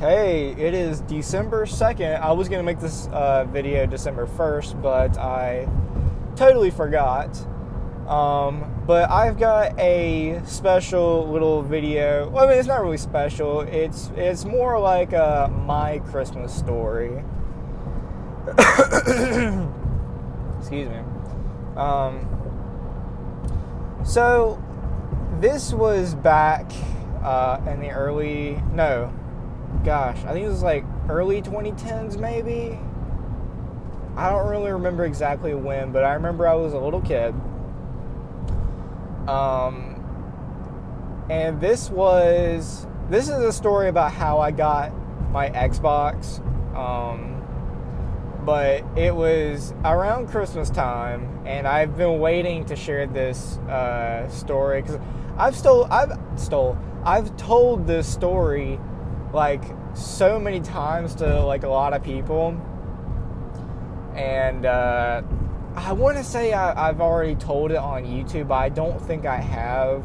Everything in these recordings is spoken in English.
Hey, it is December 2nd. I was going to make this video December 1st, but I totally forgot. But I've got a special little video. Well, I mean, it's not really special. It's more like my Christmas story. Excuse me. So this was back in the I think it was like early 2010s maybe. I don't really remember exactly when, but I remember I was a little kid. And this is a story about how I got my Xbox. But it was around Christmas time, and I've been waiting to share this story because I've told this story like so many times to like a lot of people, and I want to say I've already told it on YouTube, but I don't think I have.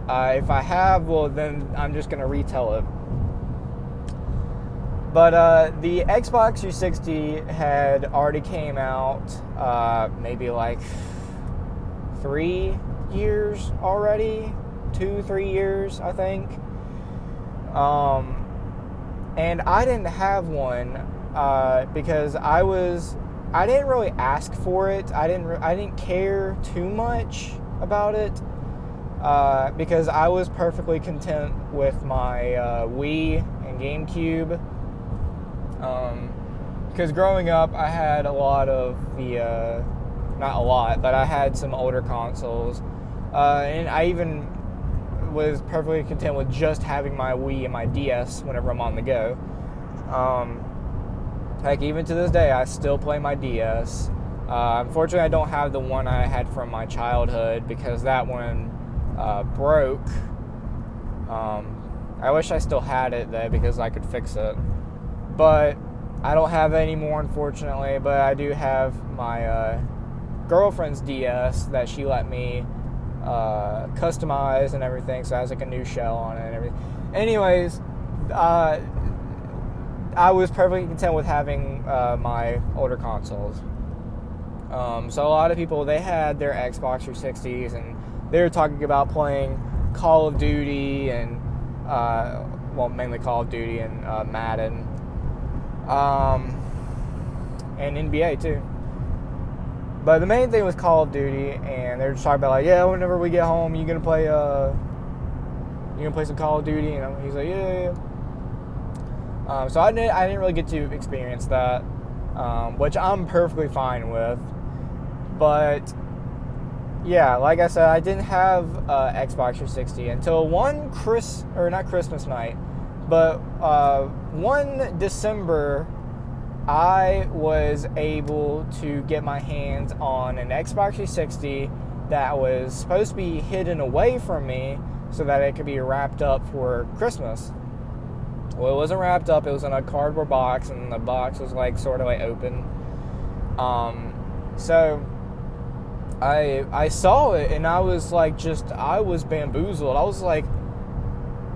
If I have, well, then I'm just gonna retell it. But the Xbox 360 had already came out maybe like 3 years already, 2-3 years, I think. And I didn't have one because I didn't really ask for it. I didn't care too much about it because I was perfectly content with my Wii and GameCube. Because growing up, I had a lot of not a lot, but I had some older consoles, and I even was perfectly content with just having my Wii and my DS whenever I'm on the go. Heck, even to this day, I still play my DS. Unfortunately, I don't have the one I had from my childhood because that one broke. I wish I still had it though because I could fix it. But I don't have it anymore, unfortunately. But I do have my girlfriend's DS that she let me customize and everything, so it has like a new shell on it and everything. Anyways, I was perfectly content with having my older consoles. So a lot of people, they had their Xbox 360s and they were talking about playing Call of Duty and mainly Call of Duty and Madden, and NBA too. But the main thing was Call of Duty, and they were just talking about like, yeah, whenever we get home, you gonna play some Call of Duty? And he's like, yeah. So I didn't really get to experience that, which I'm perfectly fine with. But yeah, like I said, I didn't have Xbox 360 until not Christmas night, but one December, I was able to get my hands on an Xbox 360 that was supposed to be hidden away from me so that it could be wrapped up for Christmas. Well, it wasn't wrapped up. It was in a cardboard box, and the box was like sort of like open. So I saw it, and I was bamboozled. I was like,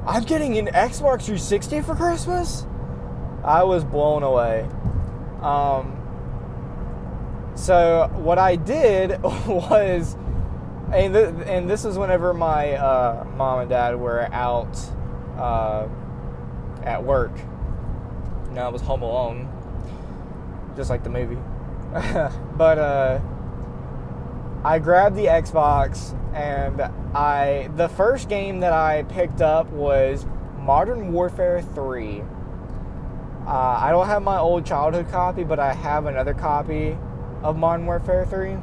I'm getting an Xbox 360 for Christmas? I was blown away. So what I did was, and this is whenever my mom and dad were out at work. I was home alone, just like the movie. But I grabbed the Xbox, and the first game that I picked up was Modern Warfare 3. I don't have my old childhood copy, but I have another copy of Modern Warfare 3.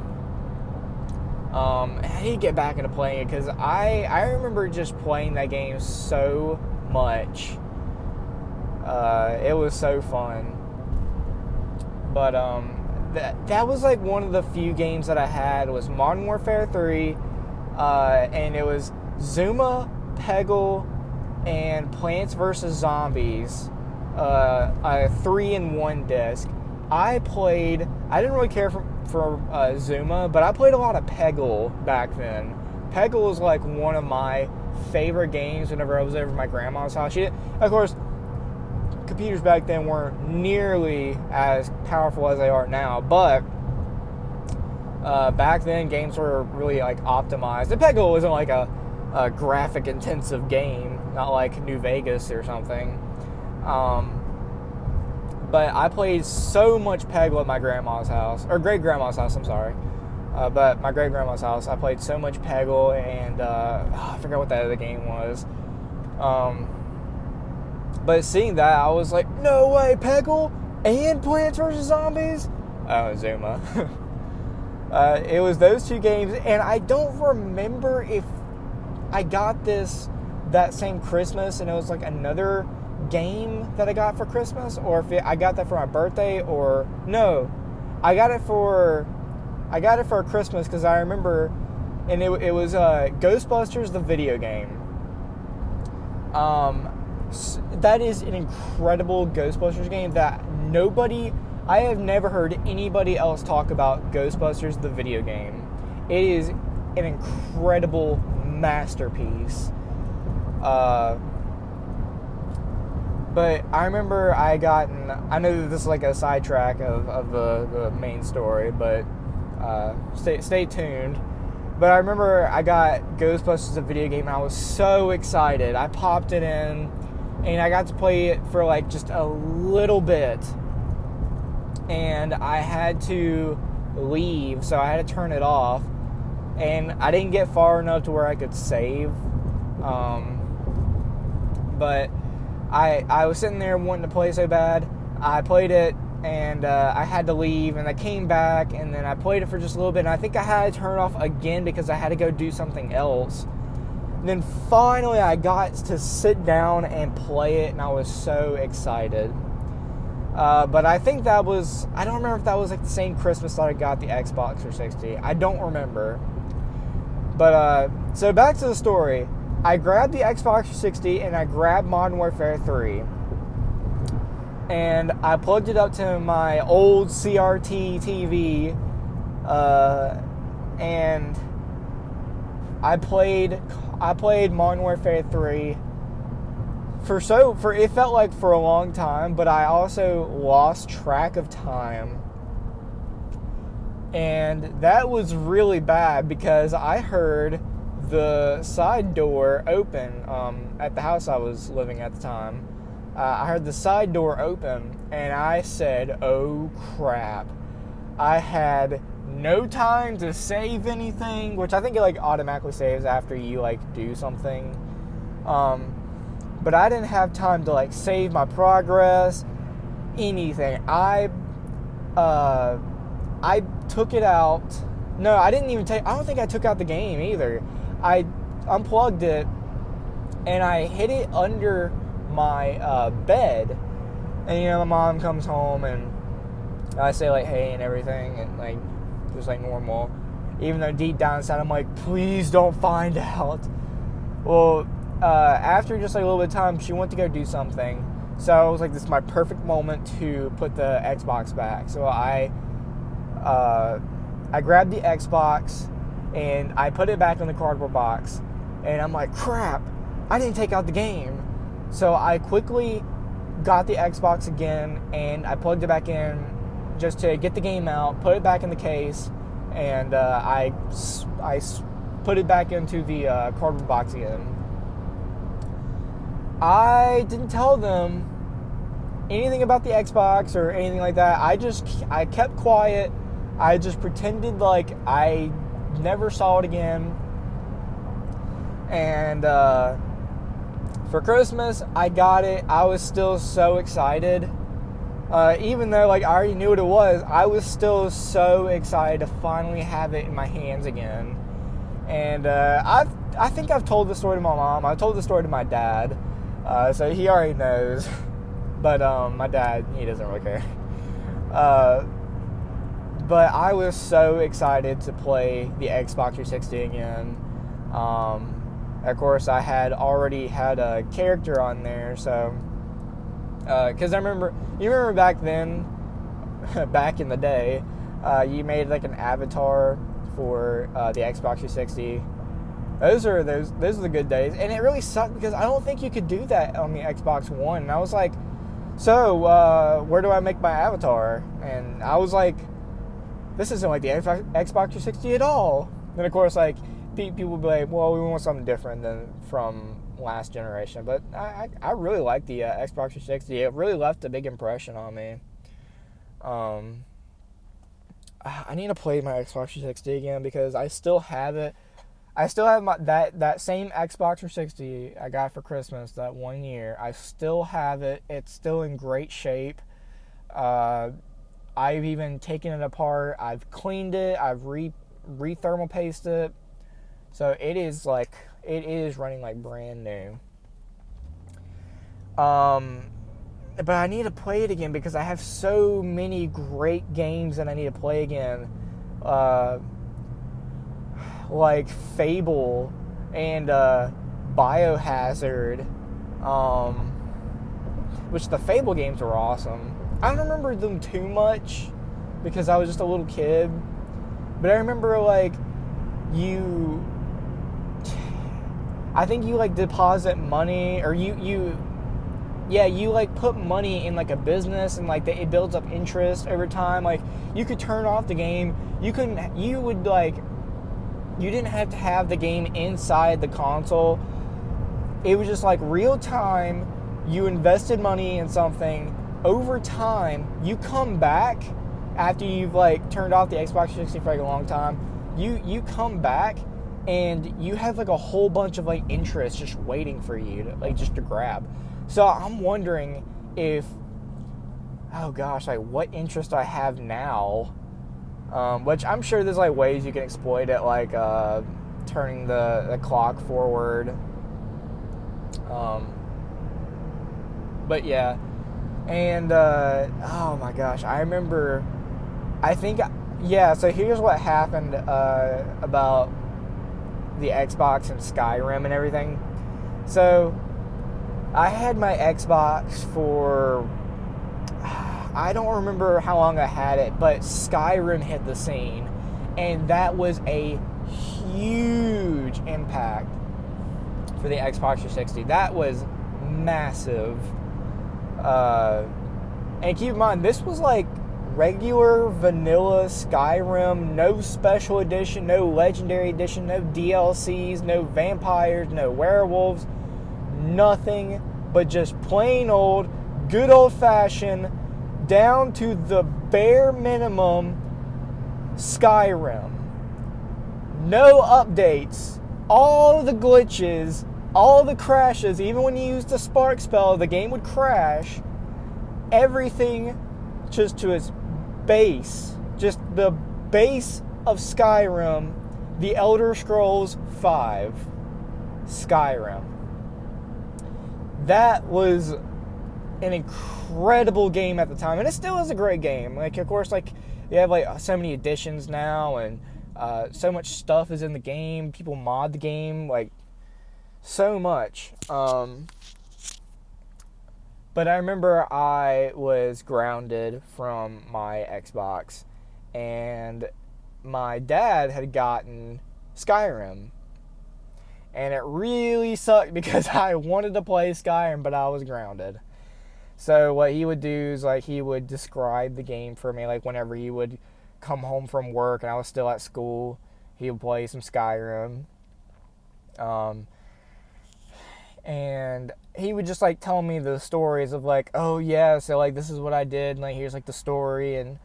I need to get back into playing it because I remember just playing that game so much. It was so fun. But that was like one of the few games that I had was Modern Warfare 3, and it was Zuma, Peggle, and Plants vs. Zombies. A 3-in-1 disc. I didn't really care for Zuma, but I played a lot of Peggle back then. Peggle was like one of my favorite games whenever I was over at my grandma's house. Of course, computers back then weren't nearly as powerful as they are now, but back then games were really like optimized. The Peggle wasn't like a graphic intensive game, not like New Vegas or something. But I played so much Peggle at my grandma's house, or great grandma's house, I'm sorry. But my great grandma's house, I played so much Peggle, and I forgot what that other game was. But seeing that, I was like, no way, Peggle and Plants vs. Zombies? Oh, Zuma. It was those two games, and I don't remember if I got that same Christmas, and it was like another game that I got for Christmas, or if I got that for my birthday, or no, I got it for Christmas, because I remember, and it was Ghostbusters the video game. That is an incredible Ghostbusters game that I have never heard anybody else talk about Ghostbusters the video game. It is an incredible masterpiece. But I remember I know that this is like a sidetrack of the main story, but stay tuned. But I remember I got Ghostbusters the video game, and I was so excited. I popped it in, and I got to play it for like just a little bit. And I had to leave, so I had to turn it off. And I didn't get far enough to where I could save. But I was sitting there wanting to play so bad. I played it, and I had to leave, and I came back, and then I played it for just a little bit, and I think I had to turn it off again because I had to go do something else. And then finally I got to sit down and play it, and I was so excited. But I think I don't remember if that was like the same Christmas that I got the Xbox 360. I don't remember. But, so back to the story. I grabbed the Xbox 360 and I grabbed Modern Warfare 3. And I plugged it up to my old CRT TV. And I played Modern Warfare 3 it felt like for a long time, but I also lost track of time. And that was really bad because I heard the side door open at the house I was living at the time. I heard the side door open, and I said, oh crap. I had no time to save anything, which I think it like automatically saves after you like do something. But I didn't have time to like save my progress, anything. I took it out. No, I don't think I took out the game either. I unplugged it and I hid it under my bed. And my mom comes home and I say like hey and everything, and like just like normal. Even though deep down inside I'm like, please don't find out. Well, after just like a little bit of time, she went to go do something. So I was like, this is my perfect moment to put the Xbox back. So I grabbed the Xbox and I put it back in the cardboard box. And I'm like, crap, I didn't take out the game. So I quickly got the Xbox again and I plugged it back in just to get the game out, put it back in the case, and I put it back into the cardboard box again. I didn't tell them anything about the Xbox or anything like that. I kept quiet. I just pretended like I never saw it again. And for Christmas, I got it. I was still so excited. Even though like I already knew what it was, I was still so excited to finally have it in my hands again. And I think I've told the story to my mom. I told the story to my dad. So he already knows. But my dad, he doesn't really care. But I was so excited to play the Xbox 360 again. Of course, I had already had a character on there, so... Because you remember back then, back in the day, you made like an avatar for the Xbox 360. Those are the good days, and it really sucked because I don't think you could do that on the Xbox One. And I was like, so where do I make my avatar? And I was like, this isn't like the Xbox 360 at all. Then of course, like, people will be like, well, we want something different than from last generation. But I really like the Xbox 360. It really left a big impression on me. I need to play my Xbox 360 again because I still have it. I still have that same Xbox 360 I got for Christmas that one year. I still have it. It's still in great shape. I've even taken it apart. I've cleaned it. I've re-thermal pasted it. So it is running like brand new. But I need to play it again because I have so many great games that I need to play again. Like Fable and Biohazard. Which the Fable games were awesome. I don't remember them too much because I was just a little kid. But I remember like I think you like deposit money or you like put money in like a business and like it builds up interest over time. Like you could turn off the game. You didn't have to have the game inside the console. It was just like real time. You invested money in something. Over time, you come back after you've like turned off the Xbox 360 for like a long time. You come back and you have like a whole bunch of like interest just waiting for you to grab. So I'm wondering if, oh gosh, like what interest I have now, which I'm sure there's like ways you can exploit it, like turning the clock forward. But yeah, and oh my gosh, I remember, so here's what happened about the Xbox and Skyrim and everything. So I had my Xbox for, I don't remember how long I had it, but Skyrim hit the scene, and that was a huge impact for the Xbox 360. That was massive. And keep in mind, this was like regular vanilla Skyrim, no special edition, no legendary edition, no DLCs, no vampires, no werewolves, nothing but just plain old, good old fashioned, down to the bare minimum Skyrim. No updates, all the glitches, all the crashes. Even when you used the spark spell, the game would crash. Everything just to its base, just the base of Skyrim, the Elder Scrolls V, Skyrim. That was an incredible game at the time, and it still is a great game. Like, of course, like, you have like so many additions now, and so much stuff is in the game. People mod the game like so much. But I remember I was grounded from my Xbox, and my dad had gotten Skyrim. And it really sucked because I wanted to play Skyrim, but I was grounded. So what he would do is like he would describe the game for me, like whenever he would come home from work and I was still at school, he would play some Skyrim. And he would just like tell me the stories of like, oh yeah, so like this is what I did, and like here's like the story and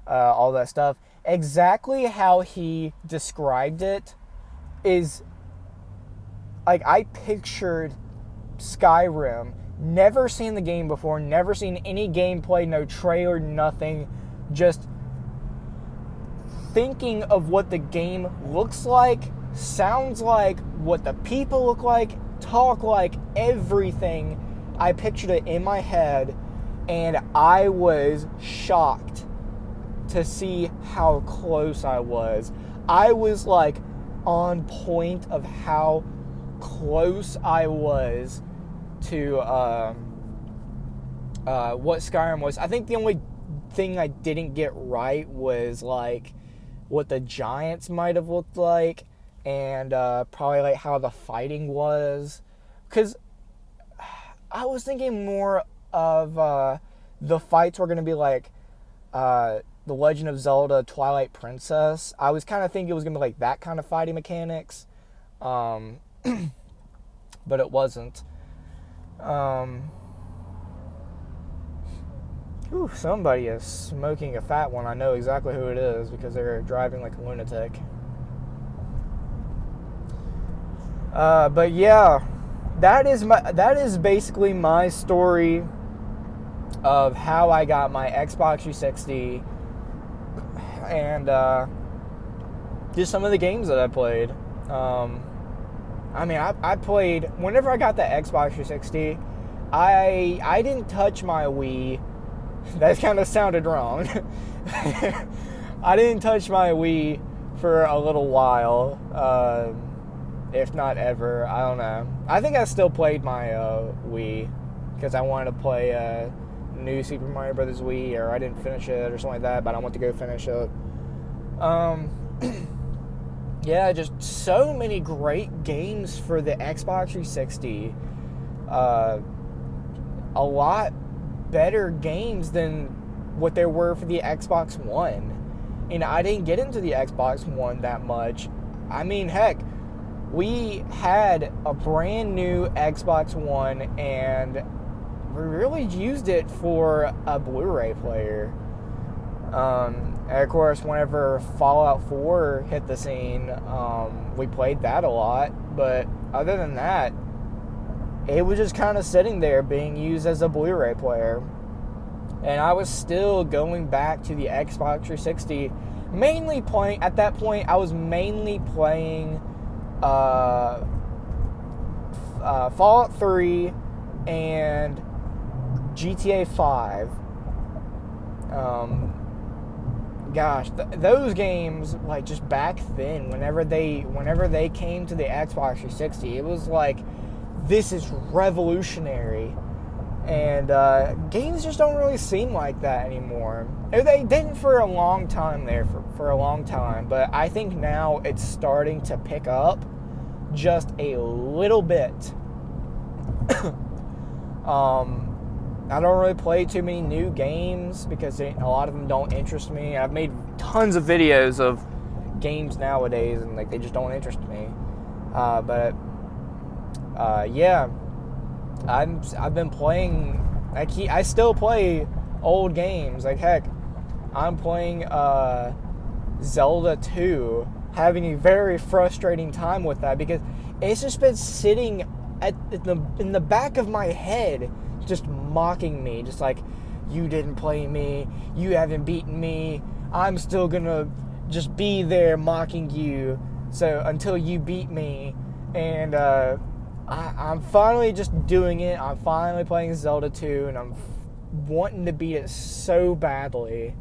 all that stuff. Exactly how he described it is like I pictured Skyrim, never seen the game before, never seen any gameplay, no trailer, nothing, just thinking of what the game looks like, sounds like, what the people look like, talk like, everything. I pictured it in my head, and I was shocked to see how close I was. I was like on point of how close I was to what Skyrim was. I think the only thing I didn't get right was like what the giants might have looked like, and probably like how the fighting was, because I was thinking more of the fights were going to be like The Legend of Zelda Twilight Princess. I was kind of thinking it was going to be like that kind of fighting mechanics. But it wasn't. Somebody is smoking a fat one. I know exactly who it is because they're driving like a lunatic. But yeah, that is basically my story of how I got my Xbox 360 and just some of the games that I played. I played, whenever I got the Xbox 360, I didn't touch my Wii. That kind of sounded wrong. I didn't touch my Wii for a little while, if not ever. I don't know. I think I still played my Wii because I wanted to play New Super Mario Bros. Wii, or I didn't finish it or something like that, but I want to go finish it. Yeah, just so many great games for the Xbox 360. A lot better games than what there were for the Xbox One. And I didn't get into the Xbox One that much. I mean, heck, we had a brand new Xbox One and we really used it for a Blu-ray player. And of course, whenever Fallout 4 hit the scene, we played that a lot. But other than that, it was just kind of sitting there being used as a Blu-ray player. And I was still going back to the Xbox 360, mainly playing, at that point, I was mainly playing Fallout 3 and GTA 5. Those games, like, just back then, whenever they came to the Xbox 360, it was like, this is revolutionary. And games just don't really seem like that anymore. They didn't for a long time there, for a long time. But I think now it's starting to pick up just a little bit. I don't really play too many new games because a lot of them don't interest me. I've made tons of videos of games nowadays, and like they just don't interest me. Yeah, I've been playing. I still play old games. Like heck, I'm playing Zelda 2, having a very frustrating time with that because it's just been sitting in the back of my head, just mocking me, just like, you didn't play me, you haven't beaten me, I'm still gonna just be there mocking you, so until you beat me. And I'm finally just doing it. I'm finally playing Zelda 2, and I'm wanting to beat it so badly.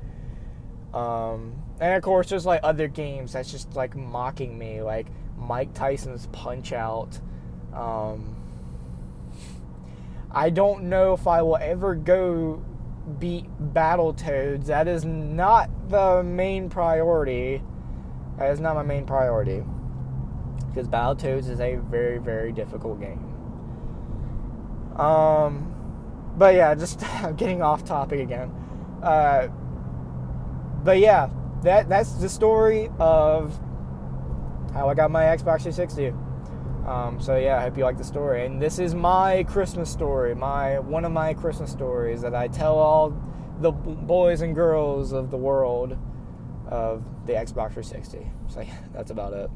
And of course, there's like other games that's just like mocking me, like Mike Tyson's Punch-Out. I don't know if I will ever go beat Battletoads. That is not the main priority. That is not my main priority. Because Battletoads is a very, very difficult game. But yeah, just getting off topic again. But yeah, that's the story of how I got my Xbox 360. So yeah, I hope you like the story. And this is my Christmas story, one of my Christmas stories that I tell all the boys and girls of the world of the Xbox 360. So yeah, that's about it.